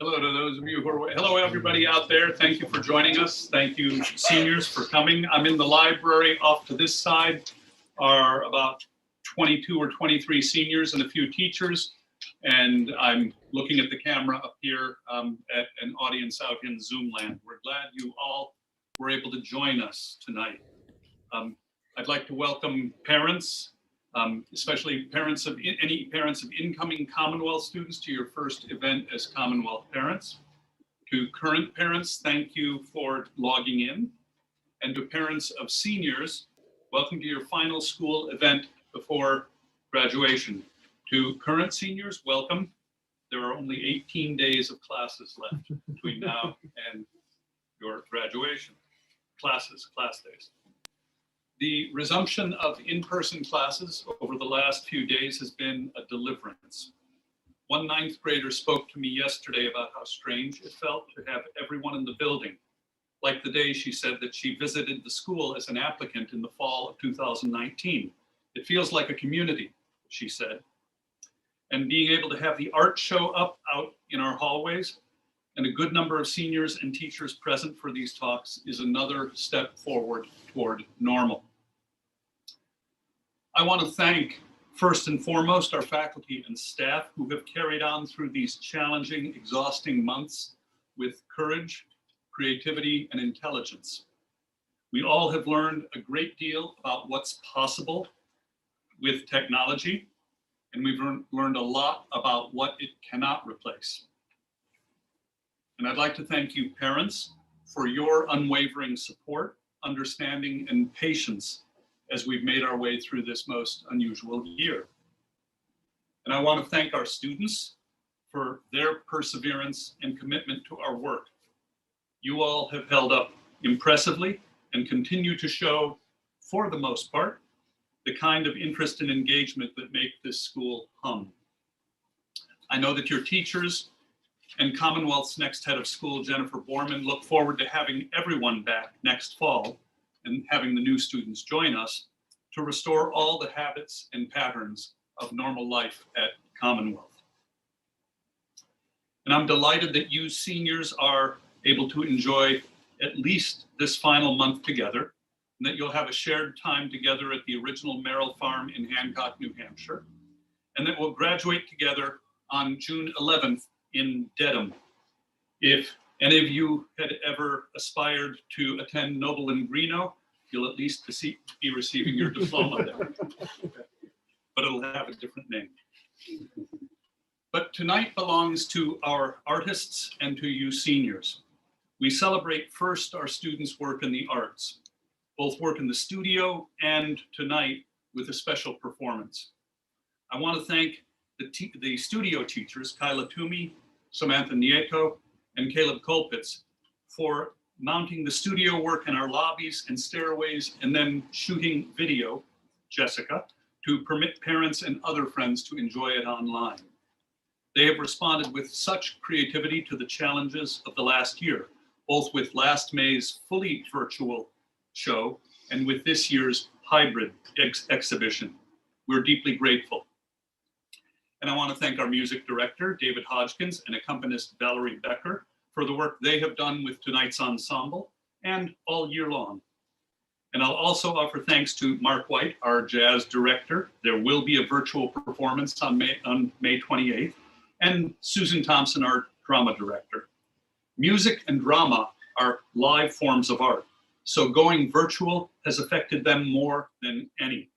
Hello to those of you who are, hello everybody out there. Thank you for joining us. Thank you seniors for coming. I'm in the library. Off to this side are about 22 or 23 seniors and a few teachers. And I'm looking at the camera up here at an audience out in Zoom land. We're glad you all were able to join us tonight. I'd like to welcome parents, especially parents of any parents of incoming Commonwealth students to your first event as Commonwealth parents. To current parents, thank you for logging in. And to parents of seniors, welcome to your final school event before graduation. To current seniors, welcome. There are only 18 days of classes left between now and your graduation. Class days. The resumption of in-person classes over the last few days has been a deliverance. One ninth grader spoke to me yesterday about how strange it felt to have everyone in the building, like the day she said that she visited the school as an applicant in the fall of 2019. It feels like a community, she said. And being able to have the art show up out in our hallways and a good number of seniors and teachers present for these talks is another step forward toward normal. I want to thank, first and foremost, our faculty and staff who have carried on through these challenging, exhausting months with courage, creativity, and intelligence. We all have learned a great deal about what's possible with technology, and we've learned a lot about what it cannot replace. And I'd like to thank you, parents, for your unwavering support, understanding, and patience as we've made our way through this most unusual year. And I want to thank our students for their perseverance and commitment to our work. You all have held up impressively and continue to show, for the most part, the kind of interest and engagement that make this school hum. I know that your teachers and Commonwealth's next head of school, Jennifer Borman, look forward to having everyone back next fall and having the new students join us to restore all the habits and patterns of normal life at Commonwealth. And I'm delighted that you seniors are able to enjoy at least this final month together, and that you'll have a shared time together at the original Merrill Farm in Hancock, New Hampshire, and that we'll graduate together on June 11th in Dedham. If any of you had ever aspired to attend Noble and Greenough, you'll at least be receiving your diploma there. But it'll have a different name. But tonight belongs to our artists and to you seniors. We celebrate first our students' work in the arts, both work in the studio and tonight with a special performance. I want to thank the studio teachers, Kyla Toomey, Samantha Nieto, and Caleb Kolpitz for mounting the studio work in our lobbies and stairways and then shooting video, Jessica, to permit parents and other friends to enjoy it online. They have responded with such creativity to the challenges of the last year, both with last May's fully virtual show and with this year's hybrid exhibition. We're deeply grateful. And I want to thank our music director, David Hodgkins, and accompanist Valerie Becker for the work they have done with tonight's ensemble and all year long. And I'll also offer thanks to Mark White, our jazz director. There will be a virtual performance on May 28th, and Susan Thompson, our drama director. Music and drama are live forms of art, so going virtual has affected them more than any.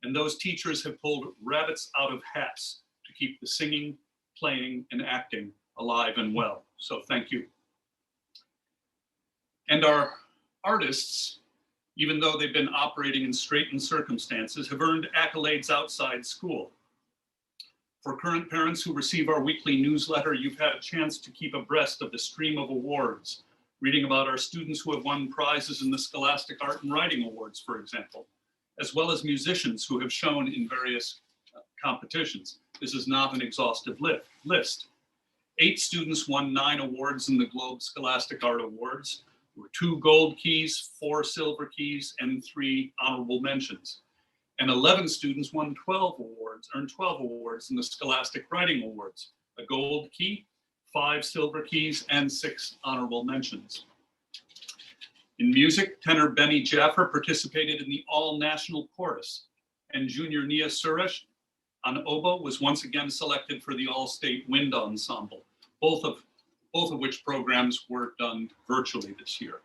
And those teachers have pulled rabbits out of hats to keep the singing, playing, and acting alive and well. So thank you. And our artists, even though they've been operating in straitened circumstances, have earned accolades outside school. For current parents who receive our weekly newsletter, you've had a chance to keep abreast of the stream of awards, reading about our students who have won prizes in the Scholastic Art and Writing Awards, for example, as well as musicians who have shown in various competitions. This is not an exhaustive list. 8 students won 9 awards in the Globe Scholastic Art Awards. There were 2 gold keys, 4 silver keys, and 3 honorable mentions. And 11 students won 12 awards, earned 12 awards in the Scholastic Writing Awards, a gold key, 5 silver keys, and 6 honorable mentions. In music, tenor Benny Jaffer participated in the all-national chorus, and junior Nia Suresh on oboe was once again selected for the all-state wind ensemble, both of which programs were done virtually this year.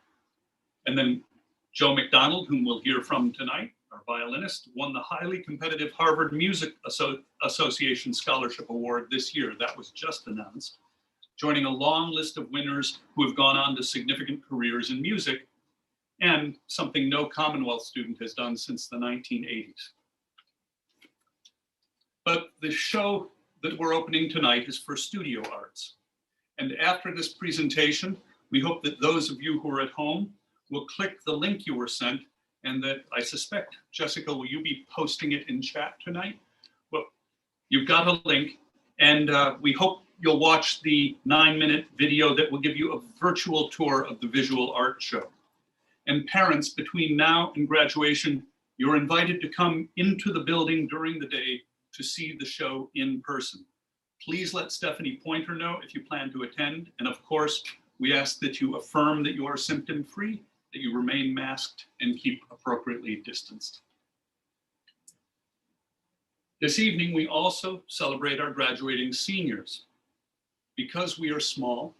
And then Joe MacDonald, whom we'll hear from tonight, our violinist, won the highly competitive Harvard Music Association Scholarship Award this year. That was just announced, joining a long list of winners who have gone on to significant careers in music, and something no Commonwealth student has done since the 1980s. But the show that we're opening tonight is for studio arts. And after this presentation, we hope that those of you who are at home will click the link you were sent, and that I suspect, Jessica, will you be posting it in chat tonight? Well, you've got a link, and we hope you'll watch the 9-minute video that will give you a virtual tour of the visual art show. And parents, between now and graduation, you're invited to come into the building during the day to see the show in person. Please let Stephanie Pointer know if you plan to attend. And of course, we ask that you affirm that you are symptom-free, that you remain masked, and keep appropriately distanced. This evening, we also celebrate our graduating seniors. Because we are small,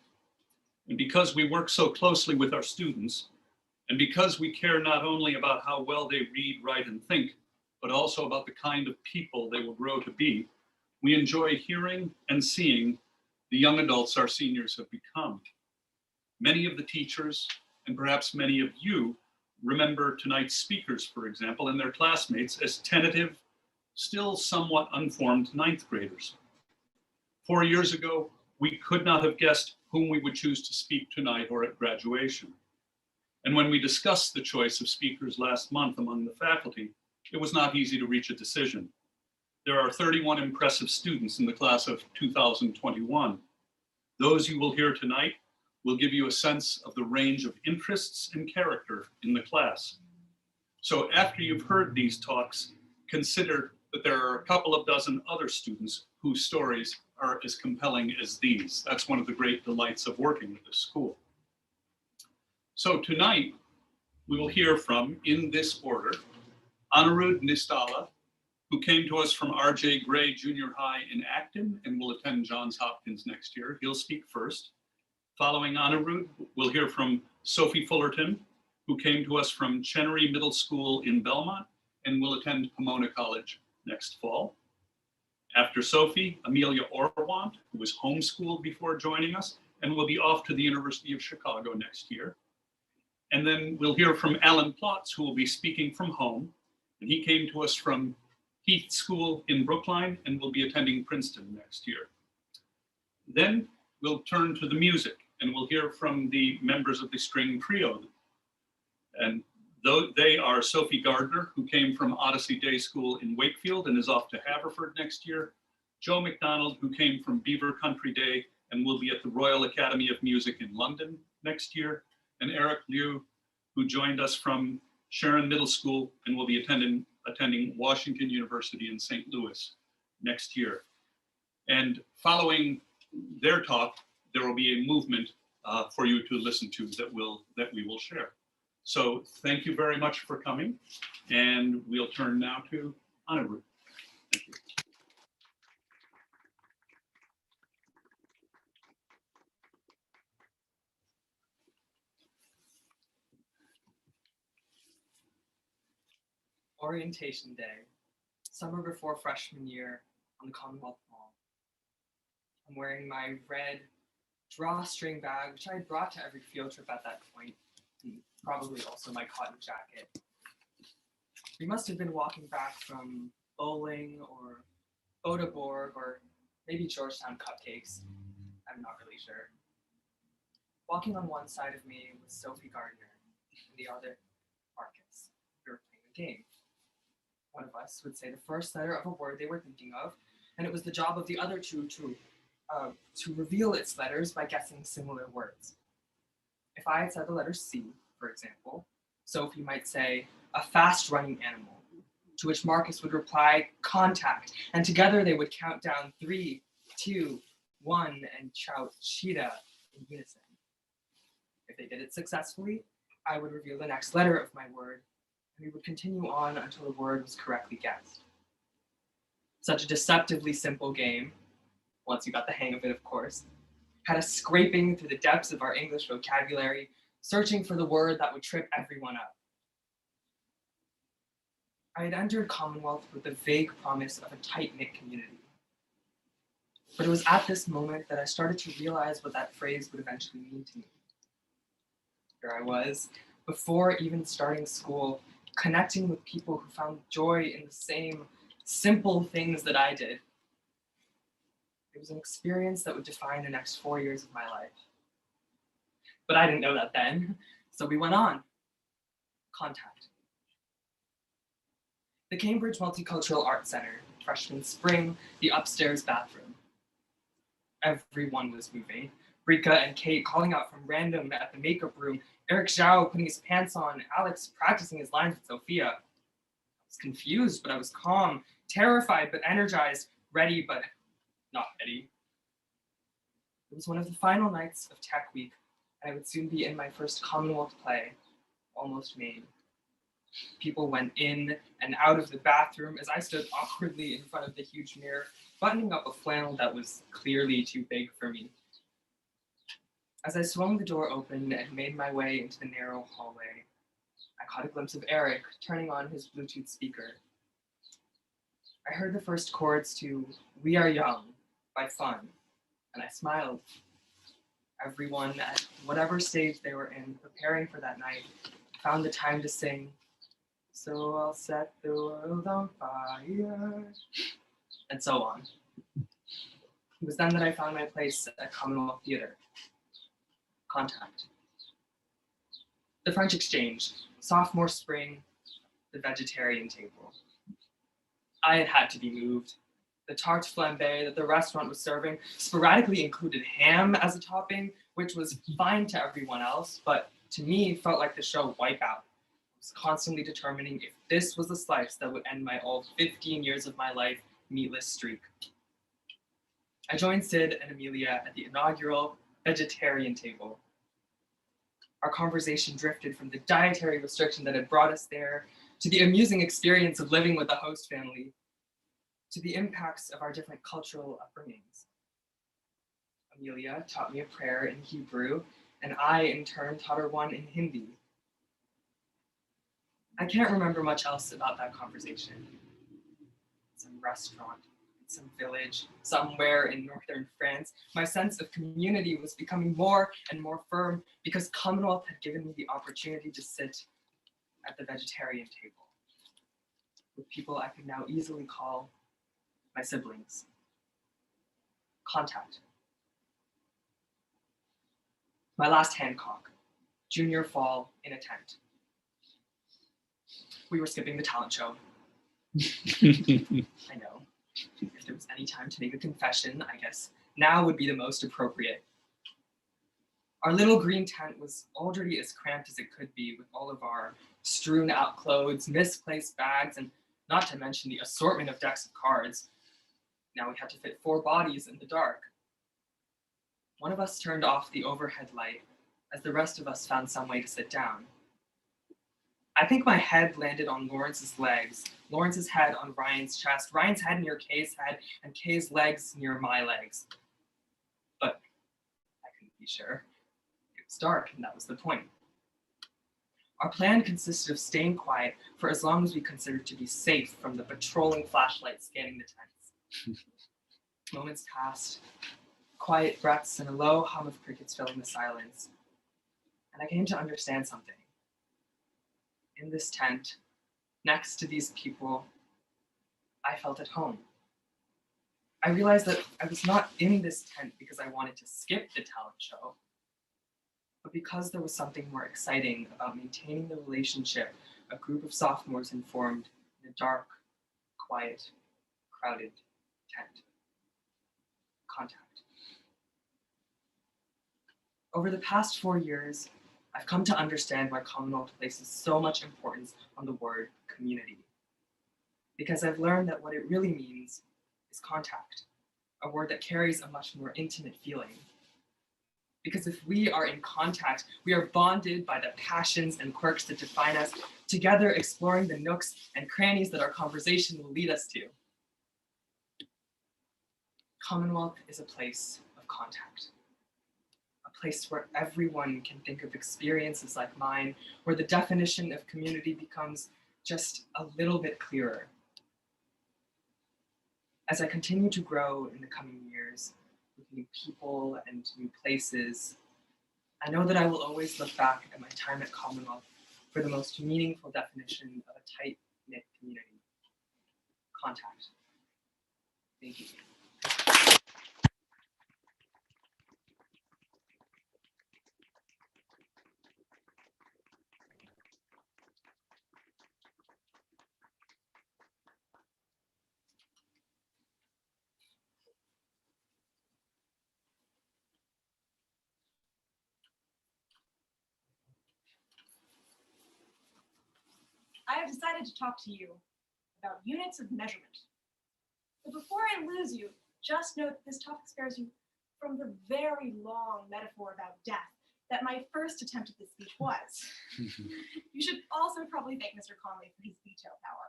and because we work so closely with our students, and because we care not only about how well they read, write, and think, but also about the kind of people they will grow to be, we enjoy hearing and seeing the young adults our seniors have become. Many of the teachers, and perhaps many of you, remember tonight's speakers, for example, and their classmates as tentative, still somewhat unformed 9th graders. 4 years ago, we could not have guessed whom we would choose to speak tonight or at graduation. And when we discussed the choice of speakers last month among the faculty, it was not easy to reach a decision. There are 31 impressive students in the class of 2021. Those you will hear tonight will give you a sense of the range of interests and character in the class. So after you've heard these talks, consider that there are a couple of dozen other students whose stories are as compelling as these. That's one of the great delights of working at this school. So tonight, we will hear from, in this order, Anirudh Nistala, who came to us from R.J. Gray Junior High in Acton and will attend Johns Hopkins next year. He'll speak first. Following Anirudh, we'll hear from Sophie Fullerton, who came to us from Chenery Middle School in Belmont and will attend Pomona College next fall. After Sophie, Amelia Orwant, who was homeschooled before joining us and will be off to the University of Chicago next year. And then we'll hear from Alan Plotz, who will be speaking from home. And he came to us from Heath School in Brookline and will be attending Princeton next year. Then we'll turn to the music and we'll hear from the members of the string trio. And they are Sophie Gardiner, who came from Odyssey Day School in Wakefield and is off to Haverford next year. Joe MacDonald, who came from Beaver Country Day and will be at the Royal Academy of Music in London next year. And Eric Liu, who joined us from Sharon Middle School and will be attending Washington University in St. Louis next year. And following their talk, there will be a movement for you to listen to that we will share. So thank you very much for coming, and we'll turn now to Anirudh. Thank you. Orientation Day, summer before freshman year on the Commonwealth Mall. I'm wearing my red drawstring bag, which I had brought to every field trip at that point, and probably also my cotton jacket. We must have been walking back from bowling or Odeborg or maybe Georgetown Cupcakes. I'm not really sure. Walking on one side of me was Sophie Gardiner and the other, Marcus. We were playing a game. One of us would say the first letter of a word they were thinking of, and it was the job of the other two to reveal its letters by guessing similar words. If I had said the letter C, for example, Sophie might say, a fast-running animal, to which Marcus would reply, contact, and together they would count down 3, 2, one and shout cheetah in unison. If they did it successfully, I would reveal the next letter of my word, and we would continue on until the word was correctly guessed. Such a deceptively simple game, once you got the hang of it, of course, had us scraping through the depths of our English vocabulary, searching for the word that would trip everyone up. I had entered Commonwealth with the vague promise of a tight-knit community. But it was at this moment that I started to realize what that phrase would eventually mean to me. Here I was, before even starting school, connecting with people who found joy in the same simple things that I did. It was an experience that would define the next 4 years of my life. But I didn't know that then, so we went on. Contact. The Cambridge Multicultural Arts Center, freshman spring, the upstairs bathroom. Everyone was moving. Rika and Kate calling out from random at the makeup room, Eric Zhao putting his pants on, Alex practicing his lines with Sophia. I was confused, but I was calm, terrified but energized, ready but not ready. It was one of the final nights of Tech Week, and I would soon be in my first Commonwealth play, Almost Made. People went in and out of the bathroom as I stood awkwardly in front of the huge mirror, buttoning up a flannel that was clearly too big for me. As I swung the door open and made my way into the narrow hallway, I caught a glimpse of Eric turning on his Bluetooth speaker. I heard the first chords to We Are Young by Fun, and I smiled. Everyone at whatever stage they were in, preparing for that night, found the time to sing, So I'll set the world on fire, and so on. It was then that I found my place at Commonwealth Theatre. Contact. The French Exchange, sophomore spring, the vegetarian table. I had to be moved. The tarte flambé that the restaurant was serving sporadically included ham as a topping, which was fine to everyone else, but to me felt like the show Wipeout. I was constantly determining if this was the slice that would end my all 15 years of my life meatless streak. I joined Sid and Amelia at the inaugural vegetarian table. Our conversation drifted from the dietary restriction that had brought us there to the amusing experience of living with the host family, to the impacts of our different cultural upbringings. Amelia taught me a prayer in Hebrew, and I, in turn, taught her one in Hindi. I can't remember much else about that conversation. Some restaurant, some village, somewhere in northern France, my sense of community was becoming more and more firm because Commonwealth had given me the opportunity to sit at the vegetarian table with people I could now easily call my siblings. Contact. My last Hancock, junior fall in a tent. We were skipping the talent show. I know. If there was any time to make a confession, I guess now would be the most appropriate. Our little green tent was already as cramped as it could be with all of our strewn out clothes, misplaced bags, and not to mention the assortment of decks of cards. Now we had to fit 4 bodies in the dark. One of us turned off the overhead light as the rest of us found some way to sit down. I think my head landed on Lawrence's legs, Lawrence's head on Ryan's chest, Ryan's head near Kay's head, and Kay's legs near my legs. But I couldn't be sure. It was dark, and that was the point. Our plan consisted of staying quiet for as long as we considered to be safe from the patrolling flashlights scanning the tents. Moments passed, quiet breaths and a low hum of crickets filling the silence, and I came to understand something. In this tent, next to these people, I felt at home. I realized that I was not in this tent because I wanted to skip the talent show, but because there was something more exciting about maintaining the relationship a group of sophomores had formed in a dark, quiet, crowded tent. Contact. Over the past 4 years, I've come to understand why Commonwealth places so much importance on the word community. Because I've learned that what it really means is contact, a word that carries a much more intimate feeling. Because if we are in contact, we are bonded by the passions and quirks that define us, together exploring the nooks and crannies that our conversation will lead us to. Commonwealth is a place of contact, a place where everyone can think of experiences like mine, where the definition of community becomes just a little bit clearer. As I continue to grow in the coming years, with new people and new places, I know that I will always look back at my time at Commonwealth for the most meaningful definition of a tight-knit community: contact. Thank you. I have decided to talk to you about units of measurement. But before I lose you, just note that this topic spares you from the very long metaphor about death that my first attempt at this speech was. You should also probably thank Mr. Conley for his veto power.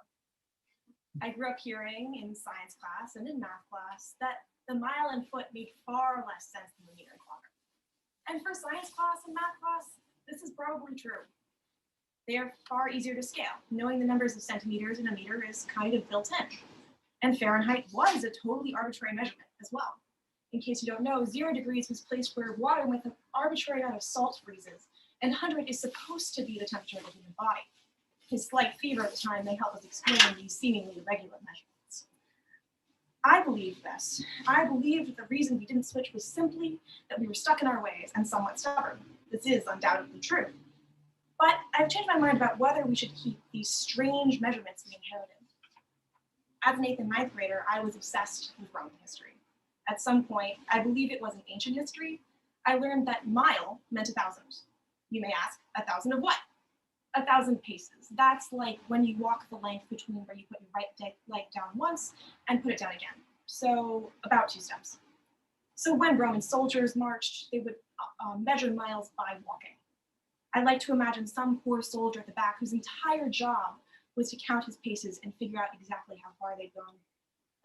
I grew up hearing in science class and in math class that the mile and foot made far less sense than the meter and kilometer. And for science class and math class, this is probably true. They are far easier to scale. Knowing the numbers of centimeters in a meter is kind of built in. And Fahrenheit was a totally arbitrary measurement as well. In case you don't know, 0 degrees was placed where water with an arbitrary amount of salt freezes, and 100 is supposed to be the temperature of the human body. His slight fever at the time may help us explain these seemingly irregular measurements. I believed this. I believed that the reason we didn't switch was simply that we were stuck in our ways and somewhat stubborn. This is undoubtedly true. But I've changed my mind about whether we should keep these strange measurements we inherited. As an 8th and 9th grader, I was obsessed with Roman history. At some point, I believe it was in ancient history, I learned that mile meant 1,000. You may ask, 1,000 of what? 1,000 paces. That's like when you walk the length between where you put your right leg down once and put it down again. So about 2 steps. So when Roman soldiers marched, they would measure miles by walking. I like to imagine some poor soldier at the back whose entire job was to count his paces and figure out exactly how far they'd gone.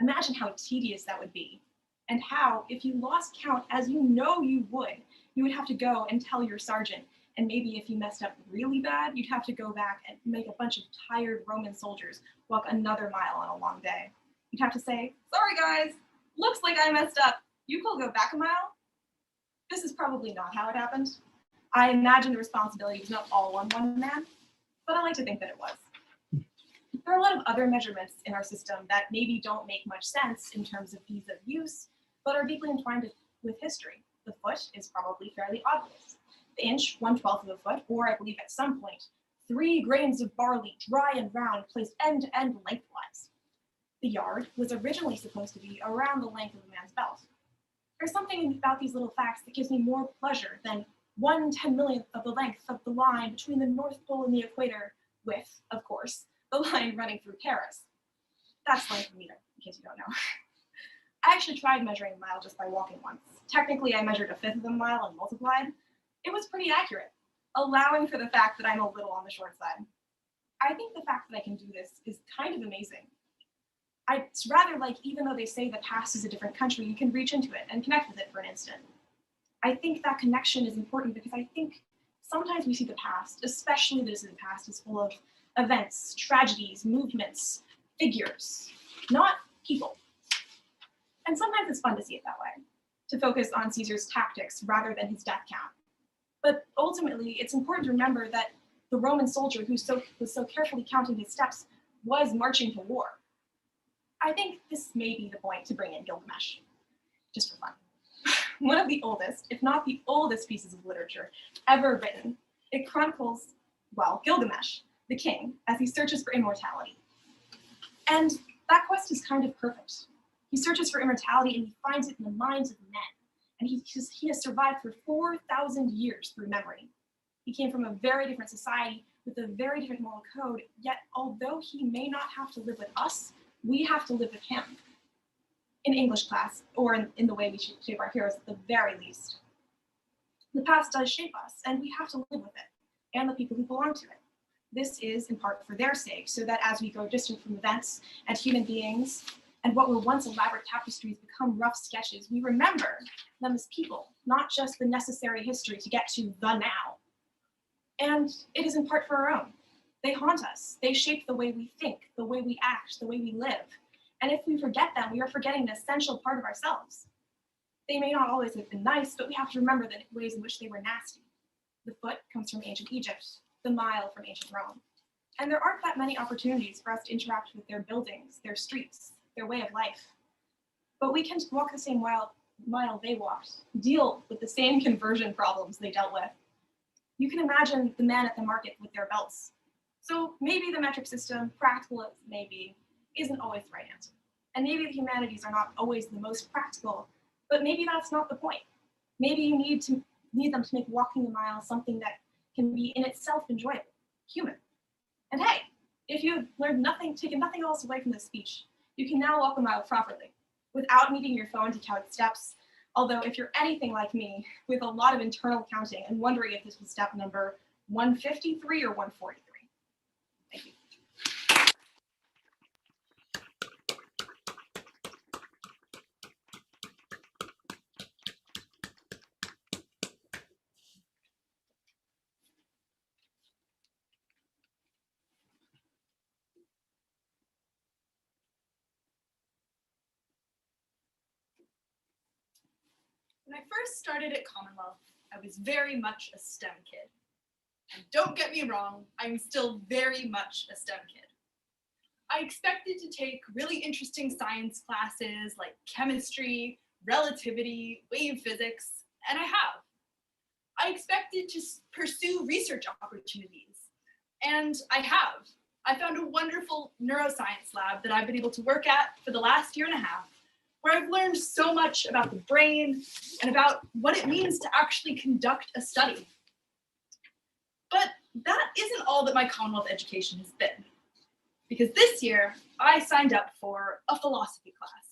Imagine how tedious that would be, and how, if you lost count, as you know you would have to go and tell your sergeant, and maybe if you messed up really bad, you'd have to go back and make a bunch of tired Roman soldiers walk another mile on a long day. You'd have to say, sorry guys, looks like I messed up. You could go back a mile? This is probably not how it happened. I imagine the responsibility was not all on one man, but I like to think that it was. There are a lot of other measurements in our system that maybe don't make much sense in terms of ease of use, but are deeply entwined with history. The foot is probably fairly obvious. The inch, 1/12 of a foot, or I believe at some point, 3 grains of barley, dry and round, placed end to end lengthwise. The yard was originally supposed to be around the length of a man's belt. There's something about these little facts that gives me more pleasure than 1/10,000,000th of the length of the line between the North Pole and the equator, with, of course, the line running through Paris. That's length of a meter, in case you don't know. I actually tried measuring a mile just by walking once. Technically, I measured 1/5 of a mile and multiplied. It was pretty accurate, allowing for the fact that I'm a little on the short side. I think the fact that I can do this is kind of amazing. It's rather like, even though they say the past is a different country, you can reach into it and connect with it for an instant. I think that connection is important because I think sometimes we see the past, especially the distant past, is full of events, tragedies, movements, figures, not people. And sometimes it's fun to see it that way, to focus on Caesar's tactics rather than his death count. But ultimately, it's important to remember that the Roman soldier who was so carefully counting his steps was marching to war. I think this may be the point to bring in Gilgamesh, just for fun. One of the oldest, if not the oldest pieces of literature ever written. It chronicles, well, Gilgamesh, the king, as he searches for immortality. And that quest is kind of perfect. He searches for immortality and he finds it in the minds of men. And he has survived for 4,000 years through memory. He came from a very different society with a very different moral code, yet although he may not have to live with us, we have to live with him. in English class, or in the way we shape our heroes at the very least. The past does shape us, and we have to live with it, and the people who belong to it. This is in part for their sake, so that as we grow distant from events and human beings, and what were once elaborate tapestries become rough sketches, we remember them as people, not just the necessary history to get to the now. And it is in part for our own. They haunt us. They shape the way we think, the way we act, the way we live. And if we forget them, we are forgetting an essential part of ourselves. They may not always have been nice, but we have to remember the ways in which they were nasty. The foot comes from ancient Egypt, the mile from ancient Rome. And there aren't that many opportunities for us to interact with their buildings, their streets, their way of life. But we can walk the same mile they walked, deal with the same conversion problems they dealt with. You can imagine the men at the market with their belts. So maybe the metric system, practical as it may be, isn't always the right answer. And maybe the humanities are not always the most practical, but maybe that's not the point. Maybe you need them to make walking the mile something that can be in itself enjoyable, human. And hey, if you learned nothing, taken nothing else away from this speech, you can now walk a mile properly, without needing your phone to count steps. Although if you're anything like me, with a lot of internal counting and wondering if this was step number 153 or 143. Thank you. When I first started at Commonwealth, I was very much a STEM kid. And don't get me wrong, I'm still very much a STEM kid. I expected to take really interesting science classes like chemistry, relativity, wave physics, and I have. I expected to pursue research opportunities, and I have. I found a wonderful neuroscience lab that I've been able to work at for the last year and a half, where I've learned so much about the brain and about what it means to actually conduct a study. But that isn't all that my Commonwealth education has been. Because this year, I signed up for a philosophy class.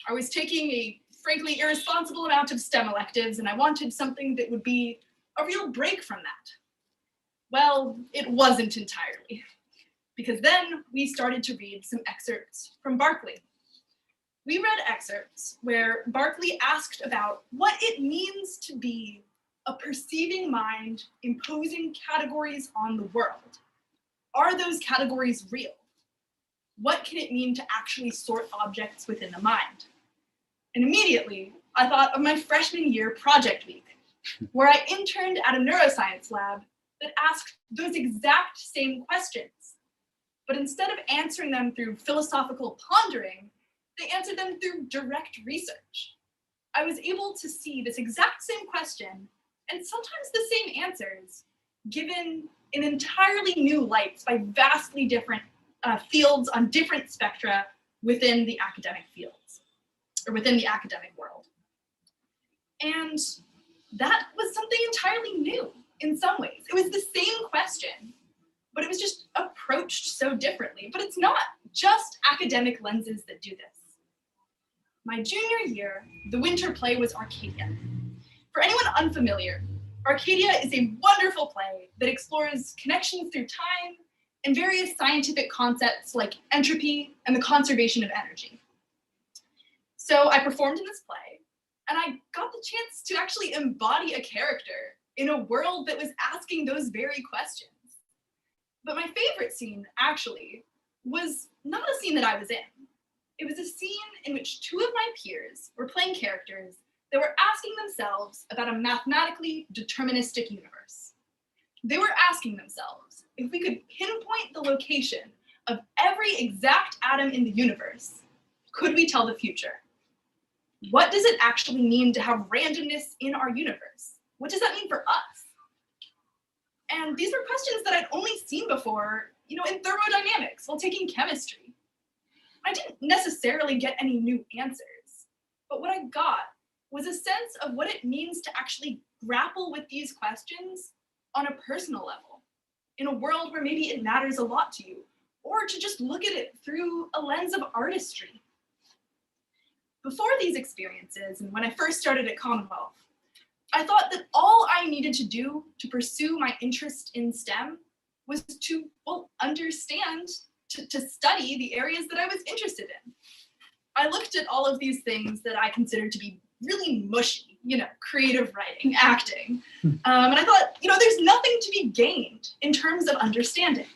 I was taking a frankly irresponsible amount of STEM electives, and I wanted something that would be a real break from that. Well, it wasn't entirely. Because then we started to read some excerpts from Berkeley. We read excerpts where Berkeley asked about what it means to be a perceiving mind imposing categories on the world. Are those categories real? What can it mean to actually sort objects within the mind? And immediately, I thought of my freshman year project week, where I interned at a neuroscience lab that asked those exact same questions. But instead of answering them through philosophical pondering, they answered them through direct research. I was able to see this exact same question, and sometimes the same answers, given in entirely new lights by vastly different fields on different spectra within the academic fields, or within the academic world. And that was something entirely new in some ways. It was the same question, but it was just approached so differently. But it's not just academic lenses that do this. My junior year, the winter play was Arcadia. For anyone unfamiliar, Arcadia is a wonderful play that explores connections through time and various scientific concepts like entropy and the conservation of energy. So I performed in this play, and I got the chance to actually embody a character in a world that was asking those very questions. But my favorite scene, actually, was not a scene that I was in. It was a scene in which two of my peers were playing characters that were asking themselves about a mathematically deterministic universe. They were asking themselves if we could pinpoint the location of every exact atom in the universe, could we tell the future? What does it actually mean to have randomness in our universe? What does that mean for us? And these were questions that I'd only seen before, in thermodynamics while taking chemistry. I didn't necessarily get any new answers, but what I got was a sense of what it means to actually grapple with these questions on a personal level, in a world where maybe it matters a lot to you, or to just look at it through a lens of artistry. Before these experiences, and when I first started at Commonwealth, I thought that all I needed to do to pursue my interest in STEM was to, well, understand, to study the areas that I was interested in. I looked at all of these things that I considered to be really mushy, creative writing, acting. And I thought, there's nothing to be gained in terms of understanding.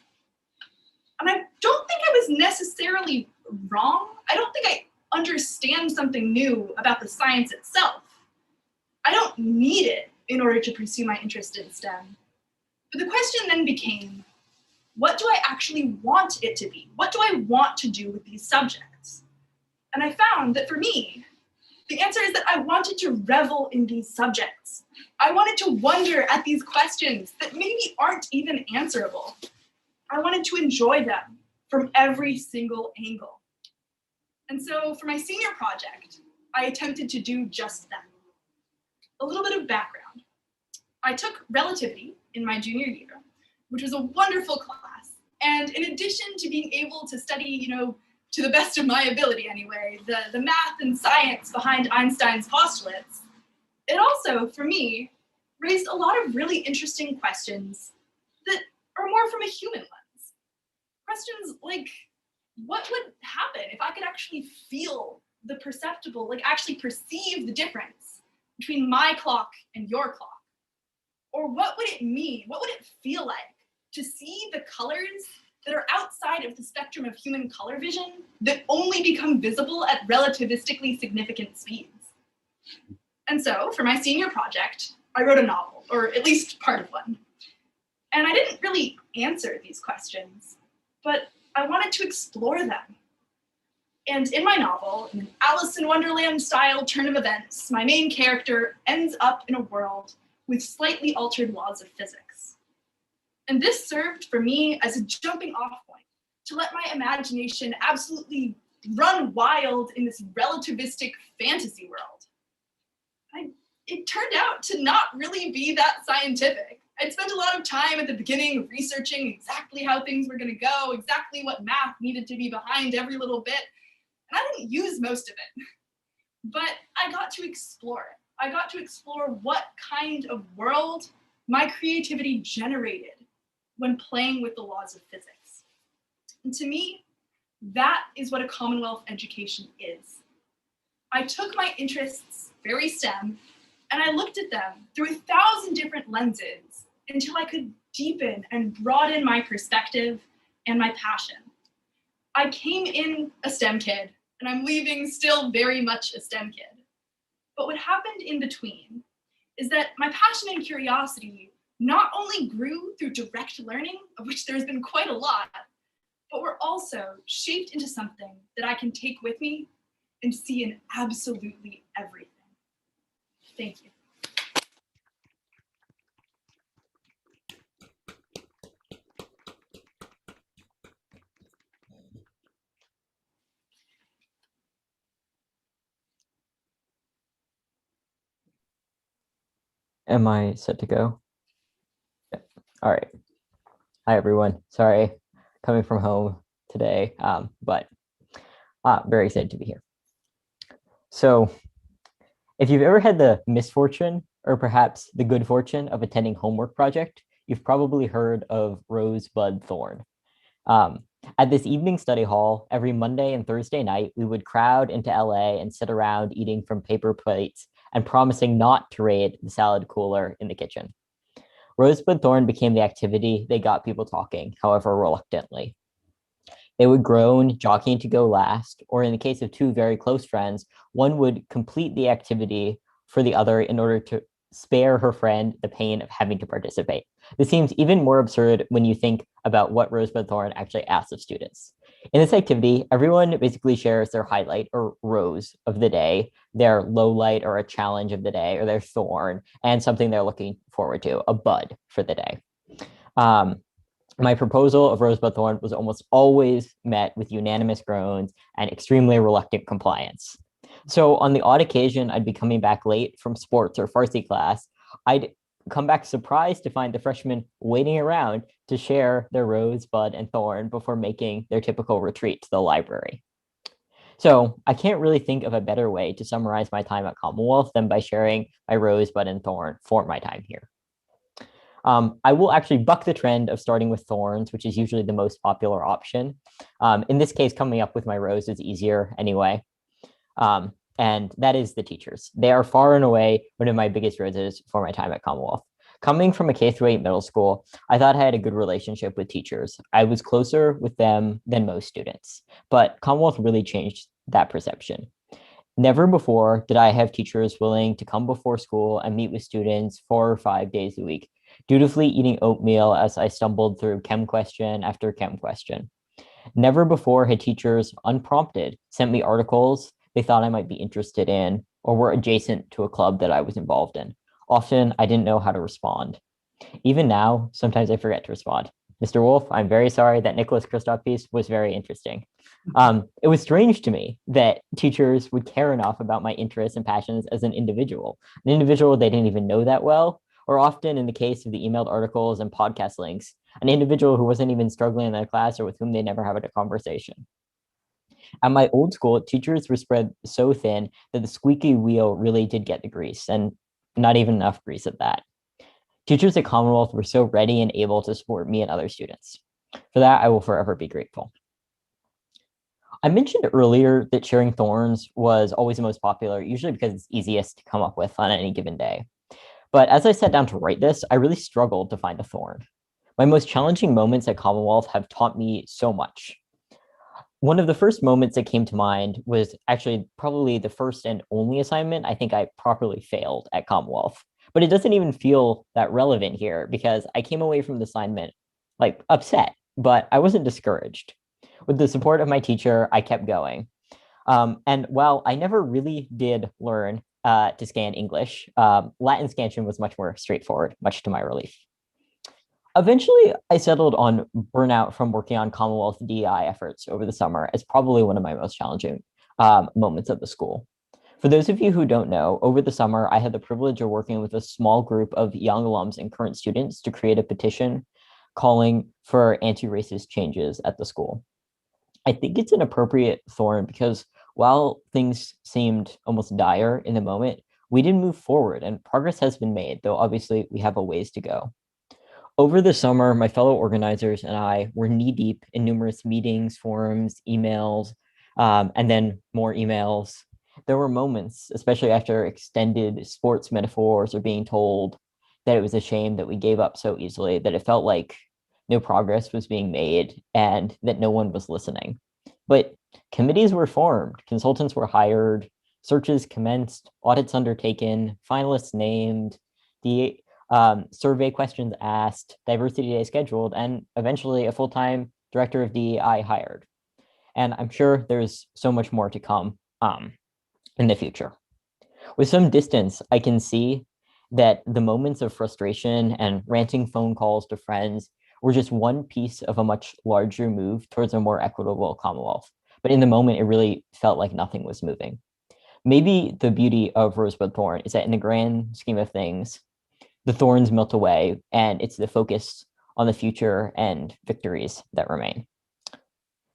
And I don't think I was necessarily wrong. I don't think I understand something new about the science itself. I don't need it in order to pursue my interest in STEM. But the question then became, what do I actually want it to be? What do I want to do with these subjects? And I found that for me, the answer is that I wanted to revel in these subjects. I wanted to wonder at these questions that maybe aren't even answerable. I wanted to enjoy them from every single angle. And so for my senior project, I attempted to do just that. A little bit of background. I took relativity in my junior year, which was a wonderful class. And in addition to being able to study, to the best of my ability anyway, the math and science behind Einstein's postulates, it also, for me, raised a lot of really interesting questions that are more from a human lens. Questions like, what would happen if I could actually feel the perceptible, actually perceive the difference between my clock and your clock? Or what would it mean? What would it feel like to see the colors that are outside of the spectrum of human color vision that only become visible at relativistically significant speeds? And so for my senior project, I wrote a novel, or at least part of one. And I didn't really answer these questions, but I wanted to explore them. And in my novel, in an Alice in Wonderland style turn of events, my main character ends up in a world with slightly altered laws of physics. And this served for me as a jumping off point to let my imagination absolutely run wild in this relativistic fantasy world. It turned out to not really be that scientific. I'd spent a lot of time at the beginning researching exactly how things were going to go, exactly what math needed to be behind every little bit, and I didn't use most of it. But I got to explore it. I got to explore what kind of world my creativity generated when playing with the laws of physics. And to me, that is what a Commonwealth education is. I took my interests, very STEM, and I looked at them through 1,000 different lenses until I could deepen and broaden my perspective and my passion. I came in a STEM kid, and I'm leaving still very much a STEM kid. But what happened in between is that my passion and curiosity not only grew through direct learning, of which there's been quite a lot, but were also shaped into something that I can take with me and see in absolutely everything. Thank you. Am I set to go? Yeah. All right. Hi, everyone. Sorry, coming from home today, but very excited to be here. So if you've ever had the misfortune or perhaps the good fortune of attending homework project, you've probably heard of Rosebud Thorn. At this evening study hall, every Monday and Thursday night, we would crowd into LA and sit around eating from paper plates and promising not to raid the salad cooler in the kitchen. Rosebud Thorn became the activity that got people talking, however reluctantly. They would groan, jockeying to go last, or in the case of two very close friends, one would complete the activity for the other in order to spare her friend the pain of having to participate. This seems even more absurd when you think about what Rosebud Thorn actually asks of students. In this activity, everyone basically shares their highlight or rose of the day, their low light or a challenge of the day, or their thorn, and something they're looking forward to, a bud for the day. My proposal of Rosebud Thorn was almost always met with unanimous groans and extremely reluctant compliance. So on the odd occasion I'd be coming back late from sports or Farsi class, I'd come back surprised to find the freshmen waiting around to share their rose, bud, and thorn before making their typical retreat to the library. So I can't really think of a better way to summarize my time at Commonwealth than by sharing my rosebud and thorn for my time here. I will actually buck the trend of starting with thorns, which is usually the most popular option. In this case, coming up with my rose is easier anyway. And that is the teachers. They are far and away one of my biggest roses for my time at Commonwealth. Coming from a K-8 middle school, I thought I had a good relationship with teachers. I was closer with them than most students, but Commonwealth really changed that perception. Never before did I have teachers willing to come before school and meet with students 4 or 5 days a week, dutifully eating oatmeal as I stumbled through chem question after chem question. Never before had teachers, unprompted, sent me articles they thought I might be interested in or were adjacent to a club that I was involved in. Often, I didn't know how to respond. Even now, sometimes I forget to respond. Mr. Wolf, I'm very sorry that Nicholas Kristof piece was very interesting. It was strange to me that teachers would care enough about my interests and passions as an individual they didn't even know that well, or often in the case of the emailed articles and podcast links, an individual who wasn't even struggling in their class or with whom they never had a conversation. At my old school, teachers were spread so thin that the squeaky wheel really did get the grease, and not even enough grease at that. Teachers at Commonwealth were so ready and able to support me and other students. For that, I will forever be grateful. I mentioned earlier that sharing thorns was always the most popular, usually because it's easiest to come up with on any given day. But as I sat down to write this, I really struggled to find a thorn. My most challenging moments at Commonwealth have taught me so much. One of the first moments that came to mind was actually probably the first and only assignment I think I properly failed at Commonwealth. But it doesn't even feel that relevant here because I came away from the assignment like upset, but I wasn't discouraged. With the support of my teacher, I kept going. And while I never really did learn to scan English, Latin scansion was much more straightforward, much to my relief. Eventually, I settled on burnout from working on Commonwealth DEI efforts over the summer as probably one of my most challenging moments at the school. For those of you who don't know, over the summer, I had the privilege of working with a small group of young alums and current students to create a petition calling for anti-racist changes at the school. I think it's an appropriate thorn because while things seemed almost dire in the moment, we did move forward and progress has been made, though obviously we have a ways to go. Over the summer, my fellow organizers and I were knee-deep in numerous meetings, forums, emails, and then more emails. There were moments, especially after extended sports metaphors or being told that it was a shame that we gave up so easily, that it felt like no progress was being made and that no one was listening. But committees were formed, consultants were hired, searches commenced, audits undertaken, finalists named, the survey questions asked, diversity day scheduled, and eventually a full-time director of DEI hired. And I'm sure there's so much more to come in the future. With some distance, I can see that the moments of frustration and ranting phone calls to friends were just one piece of a much larger move towards a more equitable Commonwealth. But in the moment, it really felt like nothing was moving. Maybe the beauty of Rosebud Thorn is that in the grand scheme of things, the thorns melt away and it's the focus on the future and victories that remain.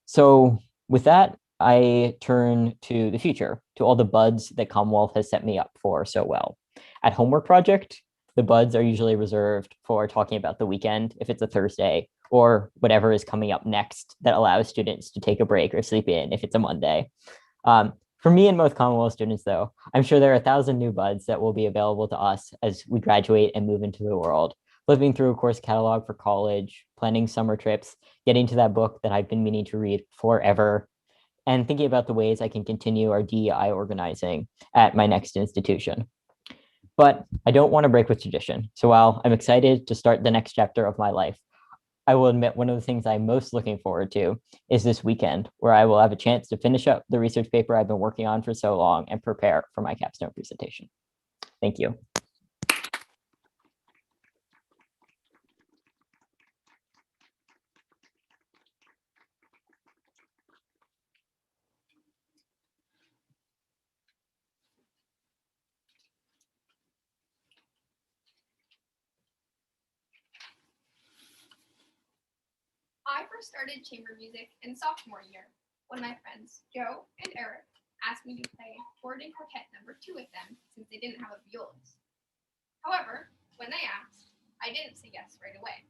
So with that, I turn to the future, to all the buds that Commonwealth has set me up for so well. At homework project, the buds are usually reserved for talking about the weekend, if it's a Thursday, or whatever is coming up next that allows students to take a break or sleep in if it's a Monday. For me and most Commonwealth students, though, I'm sure there are 1,000 new buds that will be available to us as we graduate and move into the world. Flipping through a course catalog for college, planning summer trips, getting to that book that I've been meaning to read forever, and thinking about the ways I can continue our DEI organizing at my next institution. But I don't want to break with tradition. So while I'm excited to start the next chapter of my life, I will admit one of the things I'm most looking forward to is this weekend, where I will have a chance to finish up the research paper I've been working on for so long and prepare for my capstone presentation. Thank you. I first started chamber music in sophomore year. One of my friends, Joe and Eric, asked me to play Board and Quartet number 2 with them since they didn't have a violist. However, when they asked, I didn't say yes right away.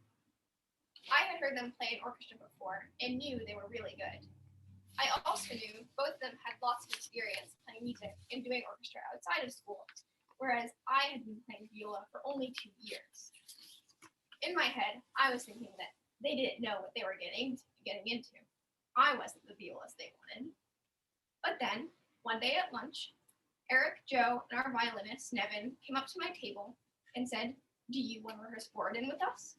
I had heard them play an orchestra before and knew they were really good. I also knew both of them had lots of experience playing music and doing orchestra outside of school, whereas I had been playing viola for only 2 years. In my head, I was thinking that they didn't know what they were getting into. I wasn't the violist they wanted. But then, one day at lunch, Eric, Joe, and our violinist, Nevin, came up to my table and said, "Do you want to rehearse Wharton with us?"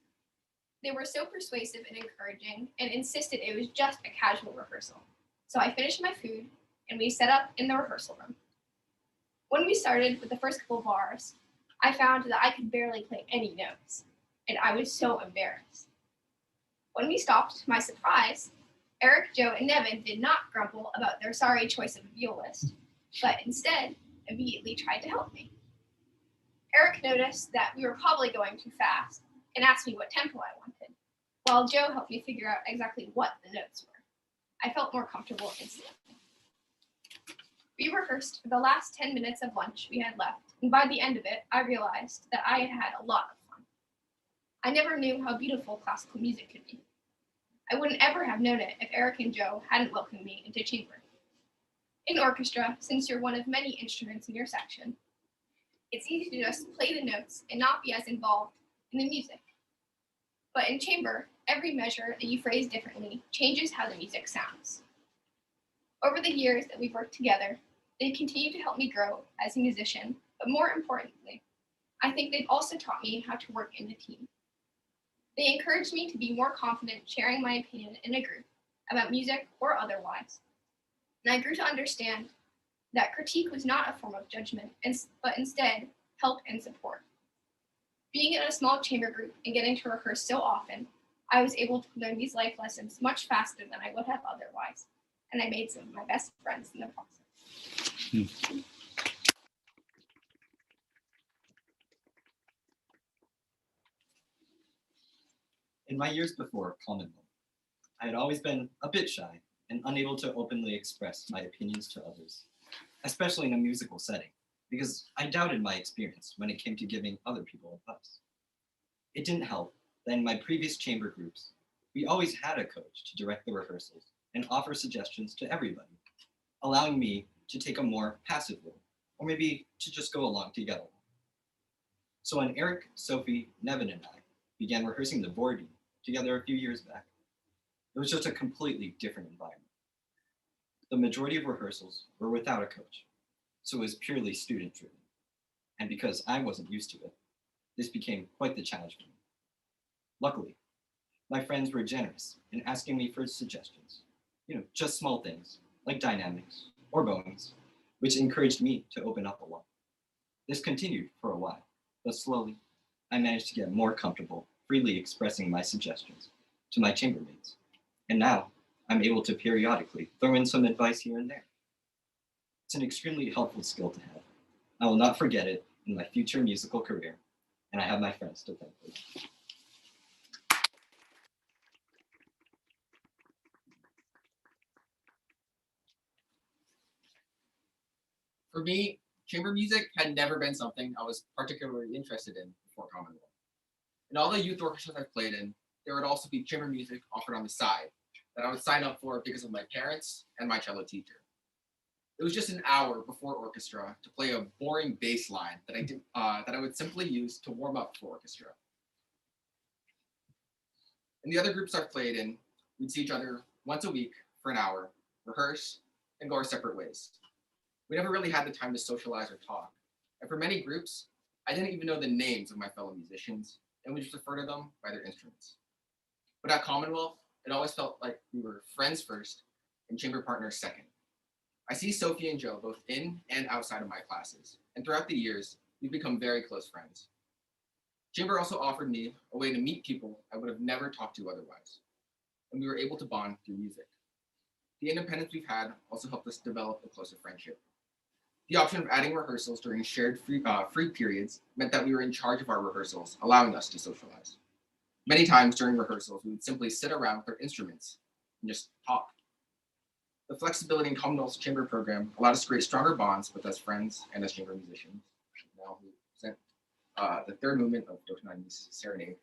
They were so persuasive and encouraging and insisted it was just a casual rehearsal. So I finished my food and we set up in the rehearsal room. When we started with the first couple bars, I found that I could barely play any notes, and I was so embarrassed. When we stopped, to my surprise, Eric, Joe, and Nevin did not grumble about their sorry choice of a violist, but instead immediately tried to help me. Eric noticed that we were probably going too fast and asked me what tempo I wanted, while Joe helped me figure out exactly what the notes were. I felt more comfortable instantly. We rehearsed for the last 10 minutes of lunch we had left, and by the end of it, I realized that I had had a lot of fun. I never knew how beautiful classical music could be. I wouldn't ever have known it if Eric and Joe hadn't welcomed me into chamber. In orchestra, since you're one of many instruments in your section, it's easy to just play the notes and not be as involved in the music. But in chamber, every measure that you phrase differently changes how the music sounds. Over the years that we've worked together, they've continued to help me grow as a musician, but more importantly, I think they've also taught me how to work in a team. They encouraged me to be more confident sharing my opinion in a group about music or otherwise. And I grew to understand that critique was not a form of judgment, but instead help and support. Being in a small chamber group and getting to rehearse so often, I was able to learn these life lessons much faster than I would have otherwise, and I made some of my best friends in the process. In my years before Commonwealth, I had always been a bit shy and unable to openly express my opinions to others, especially in a musical setting, because I doubted my experience when it came to giving other people advice. It didn't help that in my previous chamber groups, we always had a coach to direct the rehearsals and offer suggestions to everybody, allowing me to take a more passive role, or maybe to just go along to get along. So when Eric, Sophie, Nevin, and I began rehearsing the Wharton together a few years back, it was just a completely different environment. The majority of rehearsals were without a coach, so it was purely student-driven. And because I wasn't used to it, this became quite the challenge for me. Luckily, my friends were generous in asking me for suggestions, just small things like dynamics or bowings, which encouraged me to open up a lot. This continued for a while, but slowly I managed to get more comfortable freely expressing my suggestions to my chambermates. And now I'm able to periodically throw in some advice here and there. It's an extremely helpful skill to have. I will not forget it in my future musical career, and I have my friends to thank for that. For me, chamber music had never been something I was particularly interested in before Commonwealth. In all the youth orchestras I've played in, there would also be chamber music offered on the side that I would sign up for because of my parents and my cello teacher. It was just an hour before orchestra to play a boring bass line that I would simply use to warm up for orchestra. In the other groups I've played in, we'd see each other once a week for an hour, rehearse, and go our separate ways. We never really had the time to socialize or talk. And for many groups, I didn't even know the names of my fellow musicians, and we just refer to them by their instruments. But at Commonwealth, it always felt like we were friends first and chamber partners second. I see Sophie and Joe both in and outside of my classes, and throughout the years, we've become very close friends. Chamber also offered me a way to meet people I would have never talked to otherwise, and we were able to bond through music. The independence we've had also helped us develop a closer friendship. The option of adding rehearsals during shared free periods meant that we were in charge of our rehearsals, allowing us to socialize. Many times during rehearsals, we would simply sit around with our instruments and just talk. The flexibility in Commonwealth's chamber program allowed us to create stronger bonds with as friends and as chamber musicians. Now we present the third movement of Dotonani's Serenade.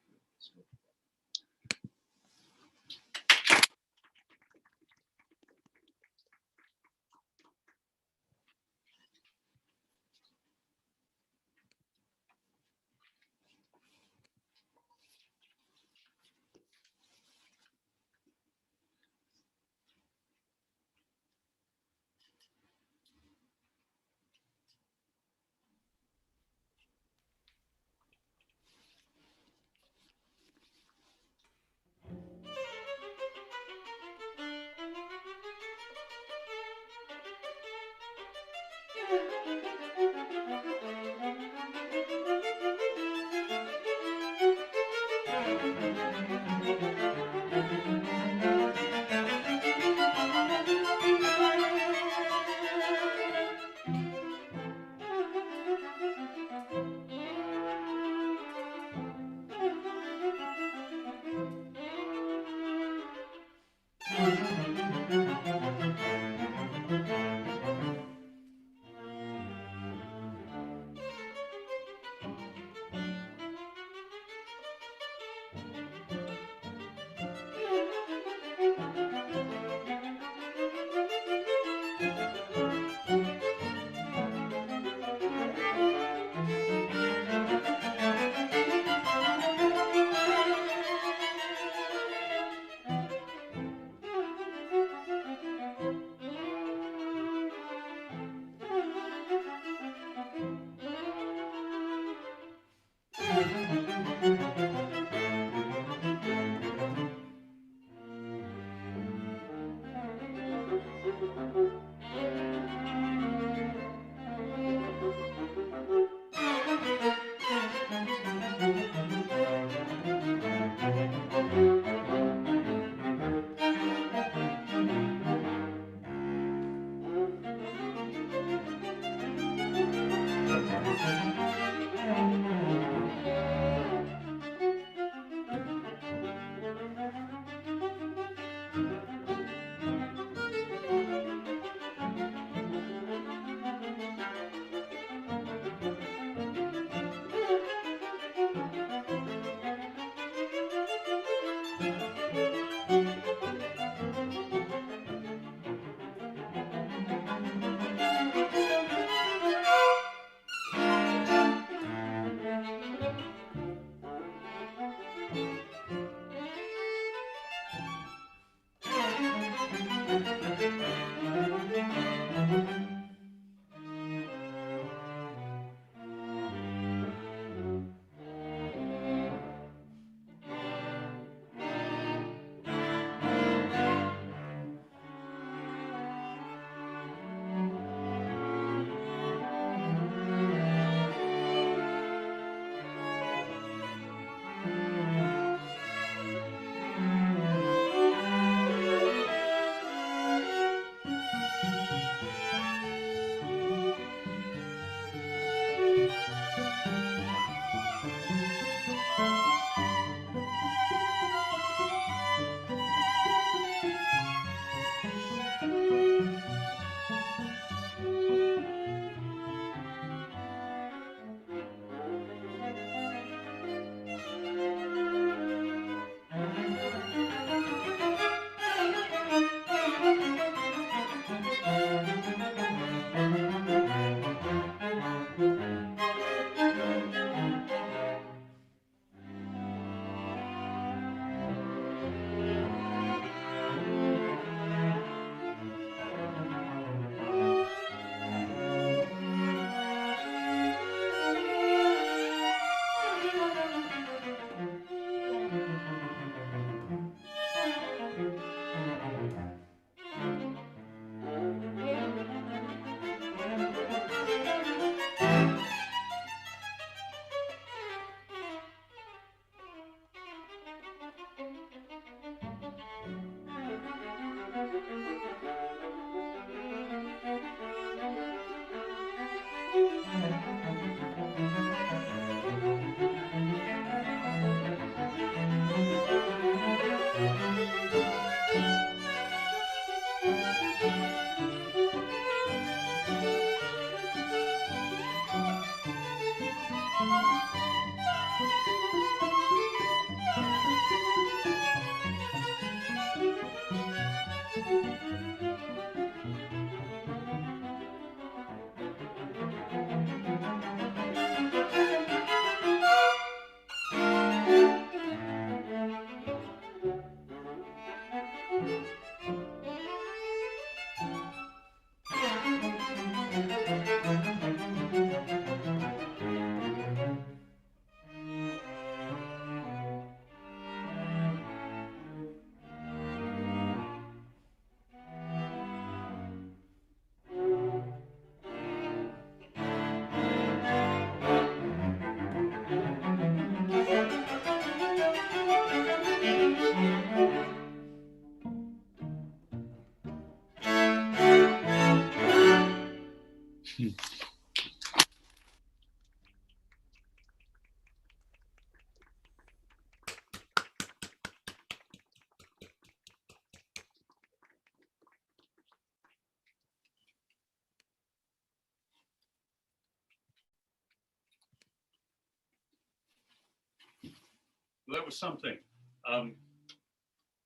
Well, that was something.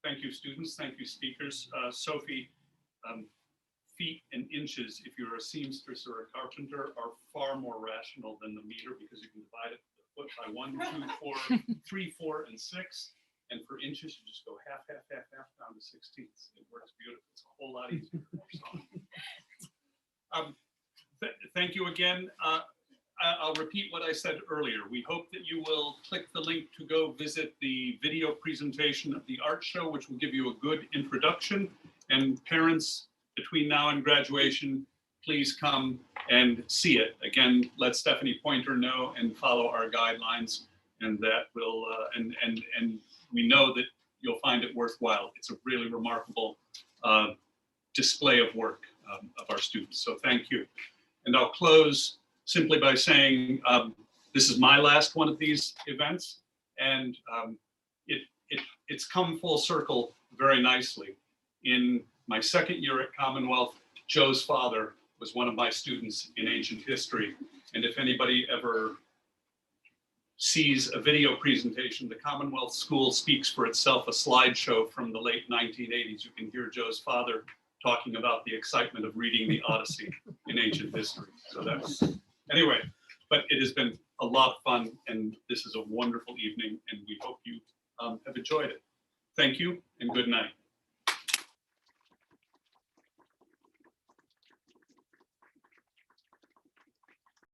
Thank you, students. Thank you, speakers. Sophie, feet and inches, if you're a seamstress or a carpenter, are far more rational than the meter because you can divide it foot by 1, 2, 4, 3, 4, and 6. And for inches, you just go half, half, half, half down to 16ths. It works beautiful. It's a whole lot easier. Thank you again. I'll repeat what I said earlier. We hope that you will click the link to go visit the video presentation of the art show, which will give you a good introduction. And parents, between now and graduation, please come and see it. Again, let Stephanie Pointer know and follow our guidelines, and that will, and we know that you'll find it worthwhile. It's a really remarkable display of work of our students. So thank you. And I'll close simply by saying this is my last one of these events, and it's come full circle very nicely. In my second year at Commonwealth, Joe's father was one of my students in ancient history. And if anybody ever sees a video presentation, the Commonwealth School speaks for itself, a slideshow from the late 1980s. You can hear Joe's father talking about the excitement of reading the Odyssey in ancient history. So that's, anyway, but it has been a lot of fun, and this is a wonderful evening, and we hope you have enjoyed it. Thank you, and good night.